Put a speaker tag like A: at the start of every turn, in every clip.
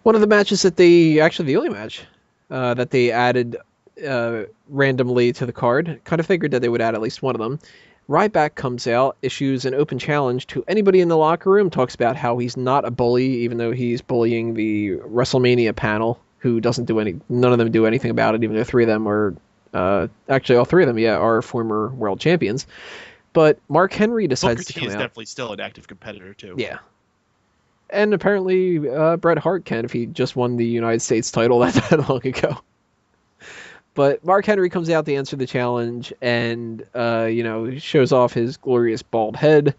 A: One of the matches that the only match that they added randomly to the card, kind of figured that they would add at least one of them. Ryback comes out, issues an open challenge to anybody in the locker room, talks about how he's not a bully, even though he's bullying the WrestleMania panel, who doesn't do none of them do anything about it, even though three of them are, actually all three of them, yeah, are former world champions. But Mark Henry
B: Booker
A: decides to
B: T
A: come
B: is
A: out.
B: definitely still an active competitor too.
A: Yeah. And apparently, Bret Hart can if he just won the United States title that long ago. But Mark Henry comes out to answer the challenge and, shows off his glorious bald head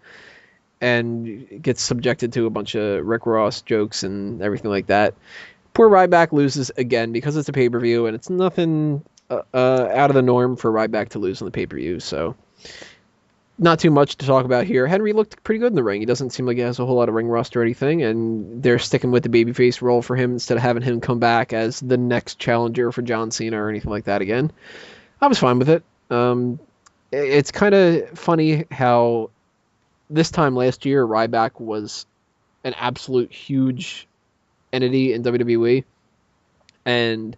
A: and gets subjected to a bunch of Rick Ross jokes and everything like that. Poor Ryback loses again because it's a pay-per-view and it's nothing out of the norm for Ryback to lose on the pay-per-view. So not too much to talk about here. Henry looked pretty good in the ring. He doesn't seem like he has a whole lot of ring rust or anything, and they're sticking with the babyface role for him instead of having him come back as the next challenger for John Cena or anything like that again. I was fine with it. It's kind of funny how this time last year Ryback was an absolute huge entity in WWE, and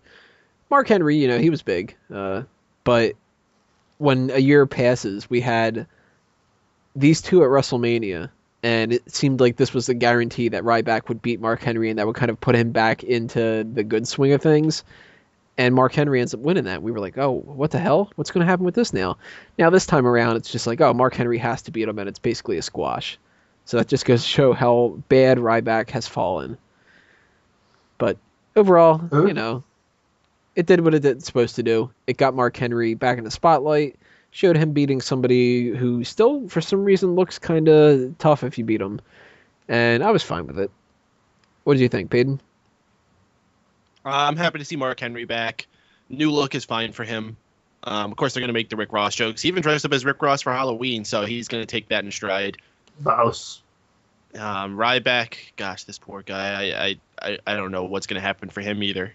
A: Mark Henry, he was big, but when a year passes, we had these two at WrestleMania, and it seemed like this was a guarantee that Ryback would beat Mark Henry, and that would kind of put him back into the good swing of things. And Mark Henry ends up winning that. We were like, oh, what the hell? What's going to happen with this now? Now, this time around, it's just like, oh, Mark Henry has to beat him, and it's basically a squash. So that just goes to show how bad Ryback has fallen. But overall, it did what it's supposed to do. It got Mark Henry back in the spotlight, showed him beating somebody who still, for some reason, looks kind of tough if you beat him. And I was fine with it. What did you think, Peyton?
B: I'm happy to see Mark Henry back. New look is fine for him. Of course, they're going to make the Rick Ross jokes. He even dressed up as Rick Ross for Halloween, so he's going to take that in stride.
C: Mouse.
B: Ryback, gosh, this poor guy. I don't know what's going to happen for him either.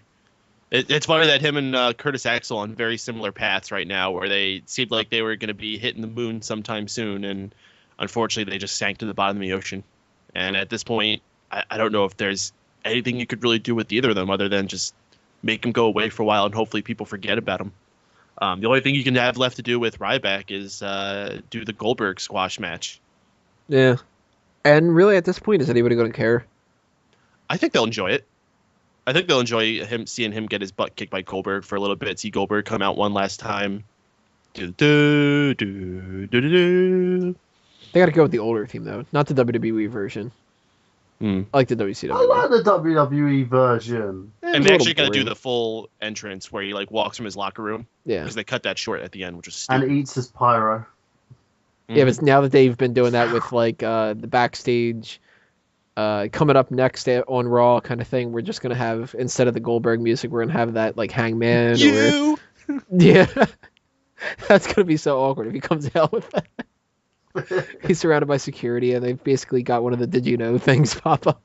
B: It's funny that him and Curtis Axel on very similar paths right now, where they seemed like they were going to be hitting the moon sometime soon, and unfortunately they just sank to the bottom of the ocean. And at this point, I don't know if there's anything you could really do with either of them other than just make them go away for a while and hopefully people forget about them. The only thing you can have left to do with Ryback is do the Goldberg squash match.
A: Yeah. And really, at this point, is anybody going to care?
B: I think they'll enjoy it. I think they'll enjoy seeing him get his butt kicked by Goldberg for a little bit. See Goldberg come out one last time. Do, do, do, do, do, do.
A: They got to go with the older theme, though, not the WWE version. I like the WCW.
C: I like the WWE version.
B: And they actually got to do the full entrance where he walks from his locker room.
A: Yeah.
B: Because they cut that short at the end, which was stupid.
C: And eats his pyro.
A: Yeah, but now that they've been doing that with the backstage, coming up next on Raw kind of thing, we're just gonna have, instead of the Goldberg music, we're gonna have that Hangman.
B: You.
A: Yeah, that's gonna be so awkward if he comes out with that. He's surrounded by security, and they've basically got one of the "Did you know" things pop up.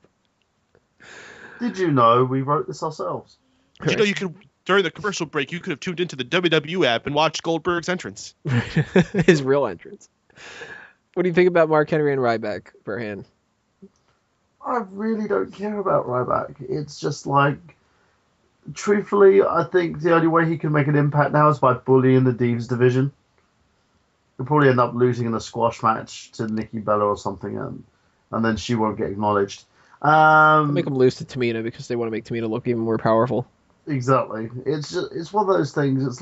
C: Did you know we wrote this ourselves?
B: Did you know you could, during the commercial break, you could have tuned into the WWE app and watched Goldberg's entrance?
A: His real entrance. What do you think about Mark Henry and Ryback, Burhan?
C: I really don't care about Ryback. It's just truthfully, I think the only way he can make an impact now is by bullying the Divas division. He'll probably end up losing in a squash match to Nikki Bella or something, and then she won't get acknowledged.
A: Make him lose to Tamina because they want to make Tamina look even more powerful.
C: Exactly. It's one of those things. It's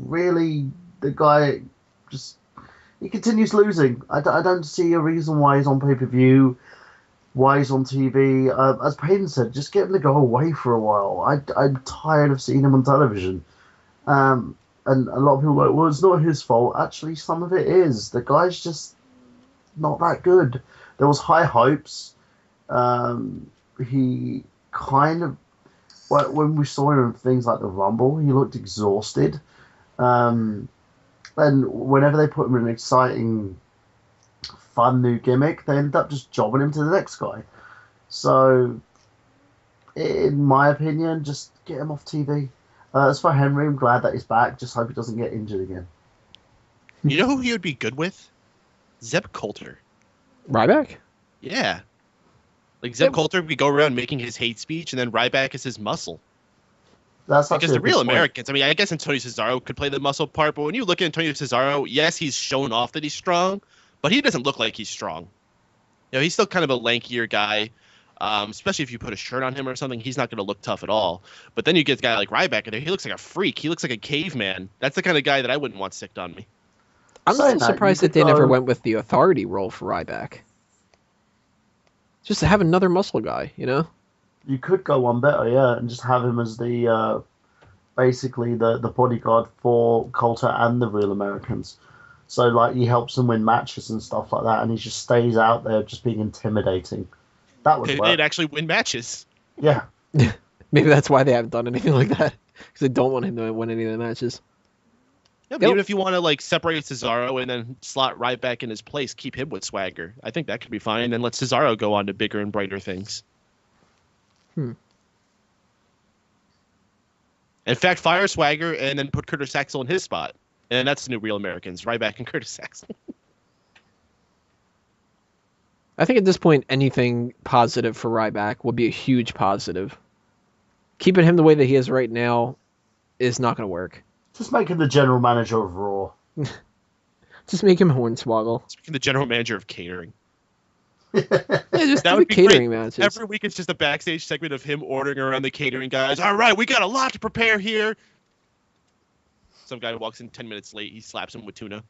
C: really, the guy just, he continues losing. I don't see a reason why he's on pay-per-view, why he's on TV. As Payton said, just get him to go away for a while. I'm tired of seeing him on television. And a lot of people are like, well, it's not his fault. Actually, some of it is. The guy's just not that good. There was high hopes. He kind of, when we saw him in things like the Rumble, he looked exhausted. And whenever they put him in an exciting, fun new gimmick, they end up just jobbing him to the next guy. So, in my opinion, just get him off TV. As for Henry, I'm glad that he's back. Just hope he doesn't get injured again.
B: You know who he would be good with? Zeb Coulter.
A: Ryback?
B: Yeah. Like Zeb Coulter could go around making his hate speech, and then Ryback is his muscle.
C: That's
B: Because
C: actually
B: the
C: a good
B: real
C: point.
B: Americans, I mean, I guess Antonio Cesaro could play the muscle part, but when you look at Antonio Cesaro, yes, he's shown off that he's strong, but he doesn't look like he's strong. You know, he's still kind of a lankier guy, especially if you put a shirt on him or something. He's not going to look tough at all. But then you get a guy like Ryback in there. He looks like a freak. He looks like a caveman. That's the kind of guy that I wouldn't want sticked on me.
A: I'm
C: Saying
A: still
C: that,
A: surprised
C: you
A: that they
C: could
A: never
C: go-
A: went with the authority role for Ryback. Just to have another muscle guy, you know?
C: You could go one better, yeah, and just have him as the basically the bodyguard for Coulter and the Real Americans. So like he helps them win matches and stuff like that, and he just stays out there just being intimidating. That would work.
B: They'd actually win matches.
C: Yeah,
A: Maybe that's why they haven't done anything like that. Because they don't want him to win any of the matches.
B: Yeah, but
A: Yep.
B: even if you want to like separate Cesaro and then slot Ryback in his place, keep him with Swagger. I think that could be fine. And let Cesaro go on to bigger and brighter things. In fact, fire Swagger and then put Curtis Axel in his spot. And that's the new Real Americans, Ryback and Curtis Axel.
A: I think at this point, anything positive for Ryback would be a huge positive. Keeping him the way that he is right now is not going to work.
C: just make him the general manager of Raw.
A: Just make him Hornswoggle.
B: Speaking the general manager of catering.
A: Yeah, just
B: That
A: do
B: would
A: the
B: be
A: catering
B: great.
A: matches.
B: Every week it's just a backstage segment of him ordering around the catering guys. All right, we got a lot to prepare here. Some guy walks in 10 minutes late. He slaps him with tuna.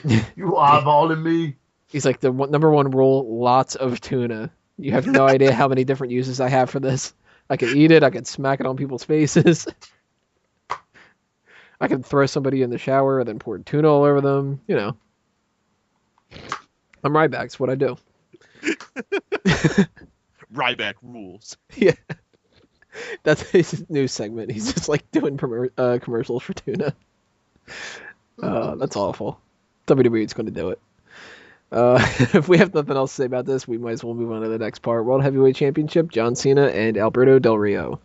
C: You eyeballing me?
A: He's like, the number one rule, lots of tuna. You have no idea how many different uses I have for this. I could eat it. I could smack it on people's faces. I could throw somebody in the shower and then pour tuna all over them. You know. I'm Ryback. It's what I do.
B: Ryback rules.
A: Yeah. That's his new segment. He's just like doing commercials for tuna. That's awful. WWE's going to do it. If we have nothing else to say about this, we might as well move on to the next part. World Heavyweight Championship, John Cena and Alberto Del Rio.